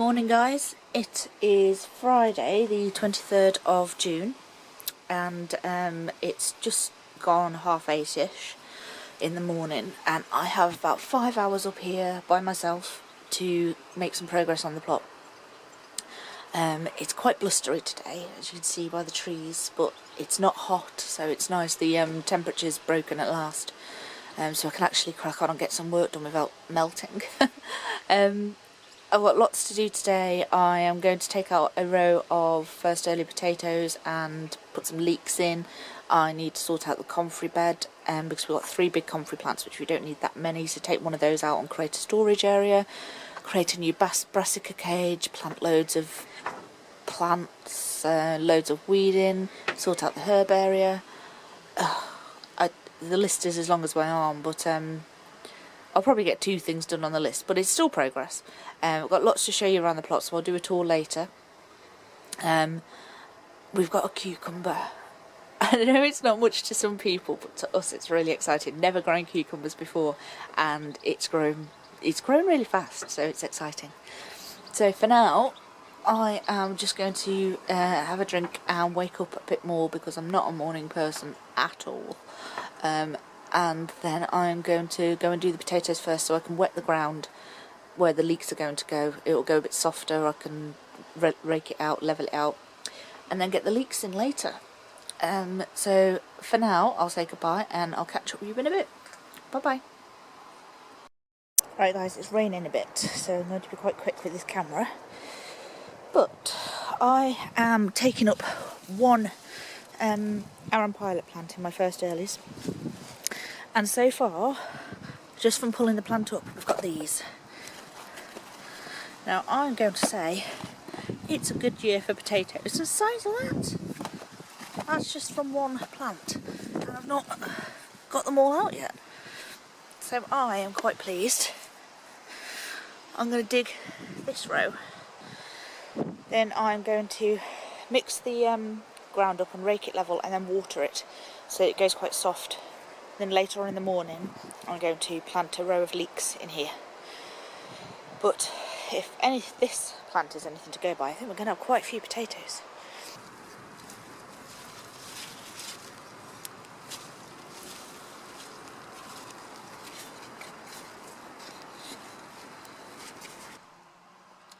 Morning guys, it is Friday the 23rd of June and it's just gone 8:30ish in the morning and I have about 5 hours up here by myself to make some progress on the plot. It's quite blustery today, as you can see by the trees, but it's not hot, so it's nice. The temperature's broken at last, so I can actually crack on and get some work done without melting. I've got lots to do today. I am going to take out a row of first early potatoes and put some leeks in. I need to sort out the comfrey bed because we've got 3 big comfrey plants which we don't need that many, so take one of those out and create a storage area, create a new brassica cage, plant loads of plants, loads of weeding, sort out the herb area. The list is as long as my arm, but I'll probably get 2 things done on the list, but it's still progress. I've got lots to show you around the plot, so I'll do it all later. We've got a cucumber. I know it's not much to some people, but to us it's really exciting. Never grown cucumbers before, and it's grown really fast, so it's exciting. So for now, I am just going to have a drink and wake up a bit more because I'm not a morning person at all. And then I'm going to go and do the potatoes first so I can wet the ground where the leeks are going to go. It'll go a bit softer, I can rake it out, level it out, and then get the leeks in later. So for now, I'll say goodbye and I'll catch up with you in a bit. Bye bye. Right guys, it's raining a bit, so I'm going to be quite quick with this camera. But I am taking up one Arron Pilot plant in my first earlies. And so far, just from pulling the plant up, we've got these. Now I'm going to say it's a good year for potatoes. The size of that, that's just from one plant, and I've not got them all out yet. So I am quite pleased. I'm going to dig this row. Then I'm going to mix the ground up and rake it level and then water it so it goes quite soft. Then later on in the morning I'm going to plant a row of leeks in here. But if this plant is anything to go by, I think we're going to have quite a few potatoes.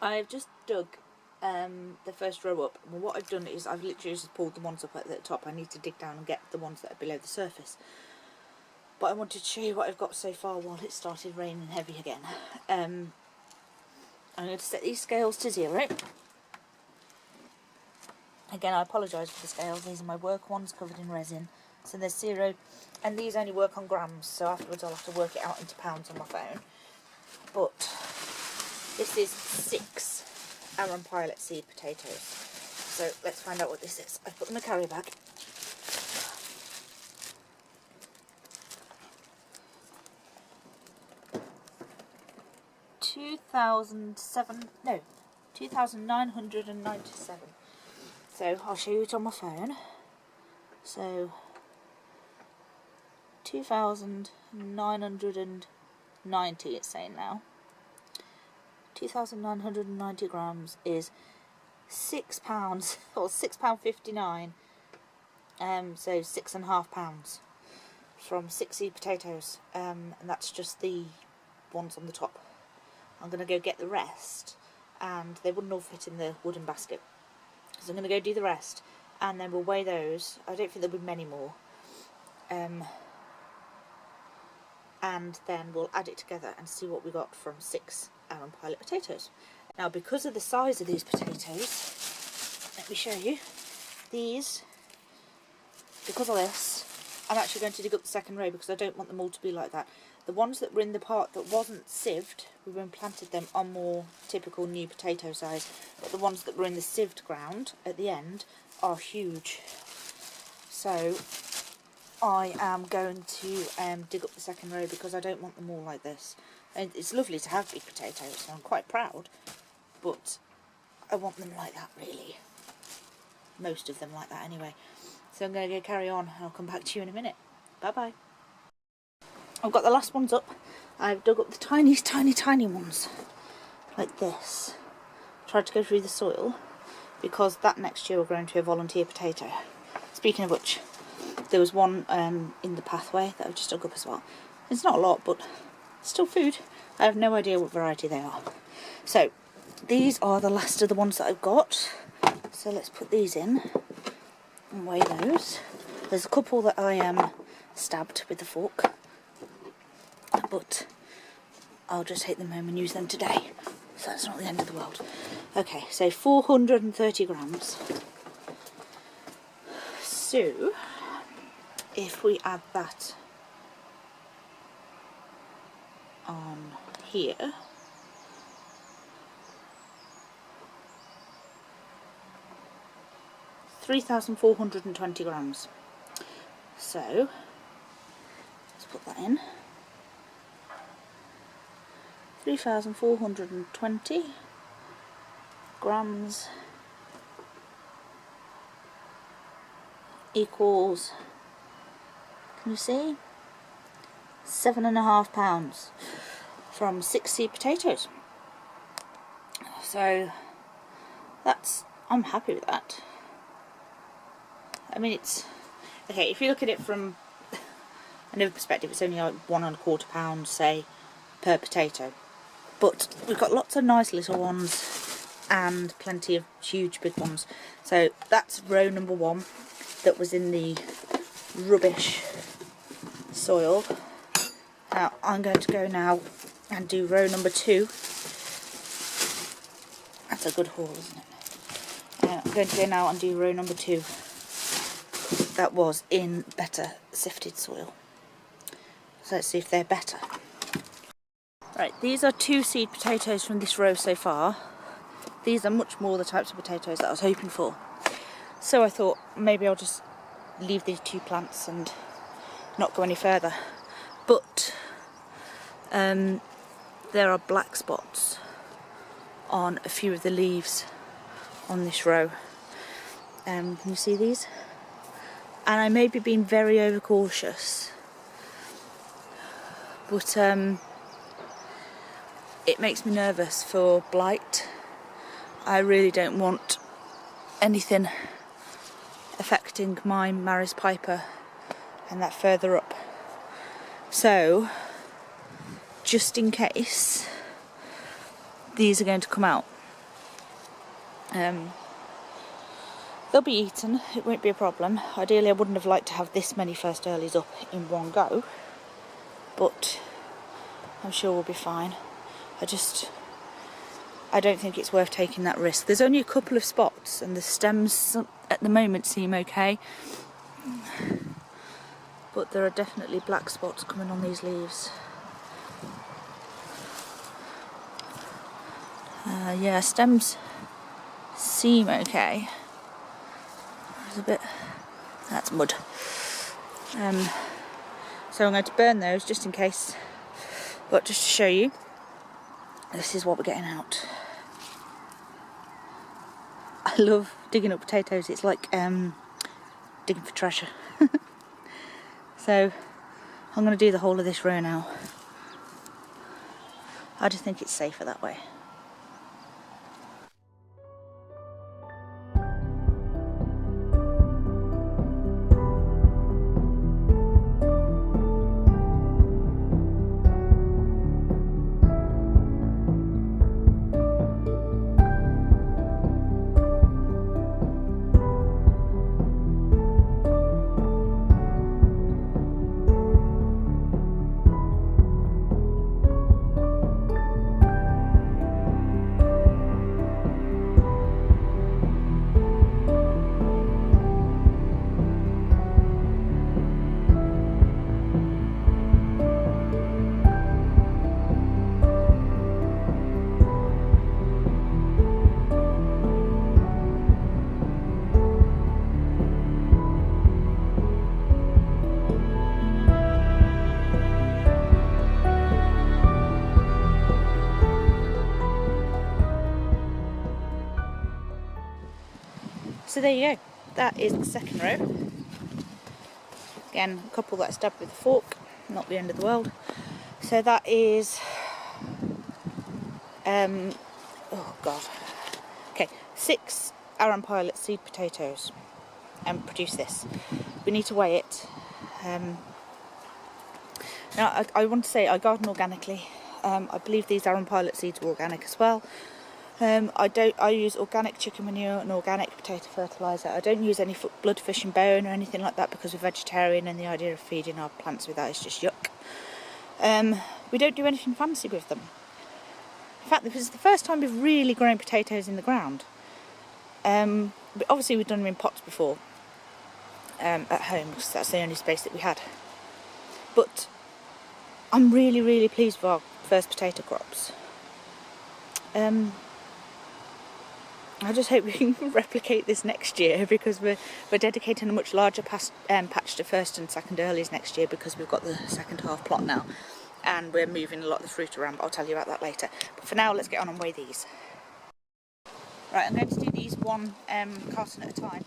I've just dug the first row up. Well, what I've done is I've literally just pulled the ones up at the top. I need to dig down and get the ones that are below the surface. But I wanted to show you what I've got so far while it started raining heavy again. I'm going to set these scales to 0. Again, I apologise for the scales. These are my work ones covered in resin. So there's 0, and these only work on grams, so afterwards I'll have to work it out into pounds on my phone. But this is 6 Arron Pilot seed potatoes. So let's find out what this is. I've put them in a carrier bag. 2,997. So I'll show you it on my phone. So 2,990 it's saying now. 2,990 grams is £6 or £6.59. So 6.5 pounds from 6 seed potatoes, and that's just the ones on the top. I'm going to go get the rest, and they wouldn't all fit in the wooden basket, so I'm going to go do the rest and then we'll weigh those. I don't think there'll be many more, and then we'll add it together and see what we got from 6 Arron Pilot potatoes. Now, because of the size of these potatoes, let me show you these. Because of this, I'm actually going to dig up the second row because I don't want them all to be like that. The ones that were in the part that wasn't sieved, we planted them on more typical new potato size, but the ones that were in the sieved ground at the end are huge. So I am going to dig up the second row because I don't want them all like this. And it's lovely to have big potatoes, so I'm quite proud, but I want them like that really. Most of them like that anyway. So I'm going to go carry on and I'll come back to you in a minute. Bye bye. I've got the last ones up. I've dug up the tiny ones like this. tried to go through the soil, because that next year we're growing to a volunteer potato. Speaking of which, there was one in the pathway that I've just dug up as well. It's not a lot, but still food. I have no idea what variety they are. So these are the last of the ones that I've got. So let's put these in and weigh those. There's a couple that I stabbed with the fork, but I'll just take them home and use them today. So that's not the end of the world. Okay, so 430 grams. So if we add that on here, £3,420 grams. So let's put that in. 3,420 grams equals, can you see, 7.5 pounds from 6 seed potatoes. So that's, I'm happy with that. I mean, it's okay if you look at it from another perspective. It's only like 1.25 pounds, say, per potato, but we've got lots of nice little ones and plenty of huge big ones. So that's row number 1 that was in the rubbish soil. Now I'm going to go now and do row number 2. That's a good haul, isn't it? I'm going to go now and do row number 2 that was in better sifted soil. So let's see if they're better. Right, these are 2 seed potatoes from this row so far. These are much more the types of potatoes that I was hoping for. So I thought maybe I'll just leave these 2 plants and not go any further. But there are black spots on a few of the leaves on this row. Can you see these? And I may be being very overcautious, but it makes me nervous for blight. I really don't want anything affecting my Maris Piper and that further up. So, just in case these are going to come out, they'll be eaten, it won't be a problem. Ideally I wouldn't have liked to have this many first earlies up in one go, but I'm sure we'll be fine. I don't think it's worth taking that risk. There's only a couple of spots and the stems at the moment seem okay, but there are definitely black spots coming on these leaves. Yeah, stems seem okay. There's a bit, that's mud. So I'm going to burn those just in case, but just to show you, this is what we're getting out. I love digging up potatoes. It's like digging for treasure. So I'm going to do the whole of this row now. I just think it's safer that way. So there you go, that is the second row. Again, a couple that I stabbed with a fork, not the end of the world. So that is, oh god, Okay, 6 Arron Pilot seed potatoes produce this. We need to weigh it. Now I want to say I garden organically. I believe these Arron Pilot seeds are organic as well. I use organic chicken manure and organic potato fertiliser. I don't use any blood, fish and bone or anything like that because we're vegetarian and the idea of feeding our plants with that is just yuck. We don't do anything fancy with them. In fact, this is the first time we've really grown potatoes in the ground. But obviously we've done them in pots before at home because that's the only space that we had. But I'm really, really pleased with our first potato crops. I just hope we can replicate this next year because we're dedicating a much larger patch to first and second earlies next year because we've got the second half plot now and we're moving a lot of the fruit around, but I'll tell you about that later. But for now, let's get on and weigh these. Right, I'm going to do these one carton at a time.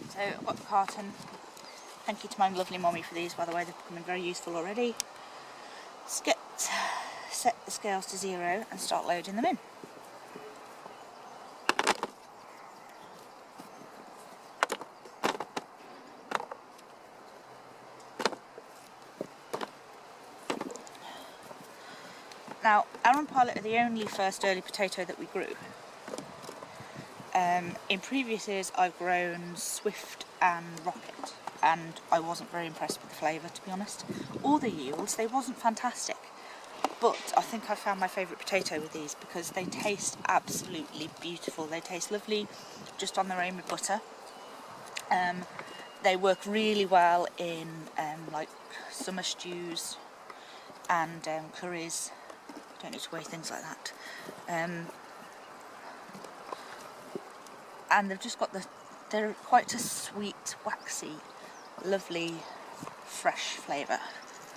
So I've got the carton. Thank you to my lovely mommy for these, by the way, they're becoming very useful already. Let's set the scales to 0 and start loading them in. Now, Arron Pilot are the only first early potato that we grew. In previous years I've grown Swift and Rocket and I wasn't very impressed with the flavour, to be honest. Or the yields, they wasn't fantastic. But I think I found my favourite potato with these because they taste absolutely beautiful. They taste lovely just on their own with butter. They work really well in like summer stews and curries. Don't need to weigh things like that. And they've just got they're quite a sweet, waxy, lovely, fresh flavour.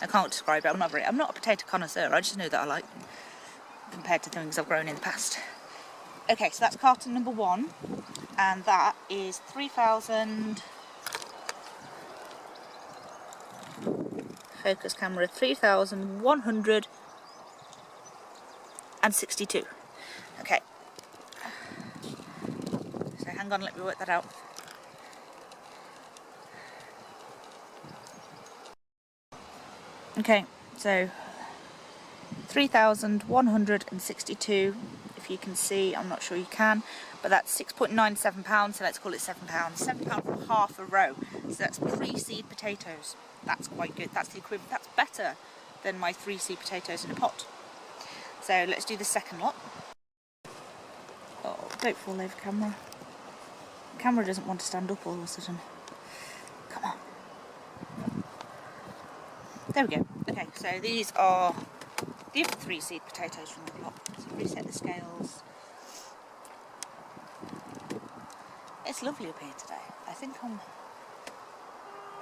I can't describe it. I'm not a potato connoisseur. I just know that I like them compared to things I've grown in the past. Okay, so that's carton number 1, and that is 3,000. Focus camera, 3,162. Okay. So hang on, let me work that out. Okay, so 3,162, if you can see, I'm not sure you can, but that's 6.97 pounds, so let's call it 7 pounds. 7 pounds for half a row, so that's pre-seed potatoes. That's quite good, that's the equivalent, that's better than my 3 seed potatoes in a pot. So let's do the second lot. Oh, don't fall over camera. The camera doesn't want to stand up all of a sudden. Come on. There we go. Okay, so these are the other 3 seed potatoes from the plot. So reset the scales. It's lovely up here today. I think I'm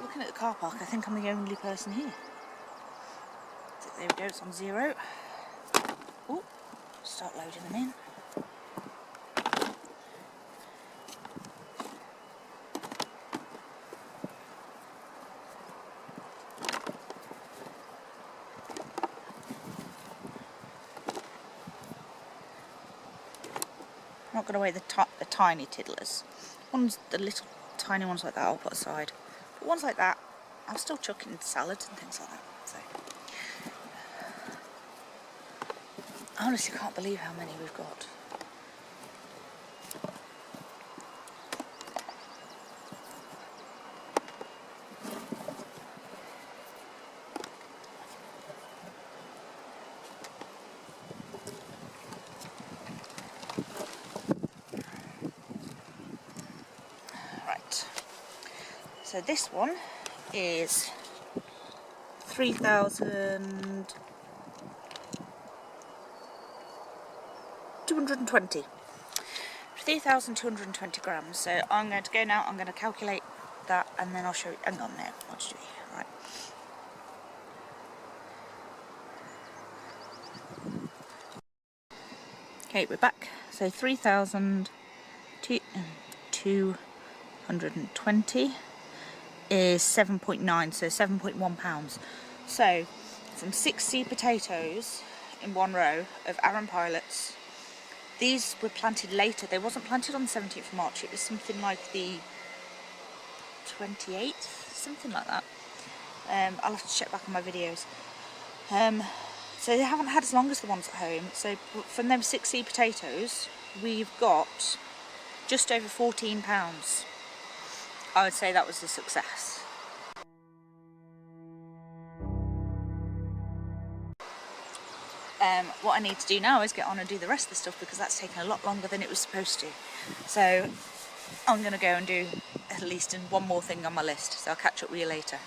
looking at the car park. I think I'm the only person here. So there we go. It's on 0. Oh, start loading them in. I'm not going to weigh the tiny tiddlers. The little tiny ones like that I'll put aside. But ones like that, I'll still chuck in salads and things like that. So, I honestly can't believe how many we've got. So this one is 3,220. 3,220 grams. So I'm going to go now, I'm going to calculate that and then I'll show you. Hang on now, I'll just do it. Right. Okay, we're back. So 3,220 is 7.9, so 7.1 pounds. So from 6 seed potatoes in one row of Arron Pilots, These were planted later. They wasn't planted on the 17th of March. It was something like the 28th, something like that. I'll have to check back on my videos. So they haven't had as long as the ones at home. So from them 6 seed potatoes, we've got just over £14. I would say that was a success. What I need to do now is get on and do the rest of the stuff, because that's taken a lot longer than it was supposed to. So I'm going to go and do at least one more thing on my list. So I'll catch up with you later.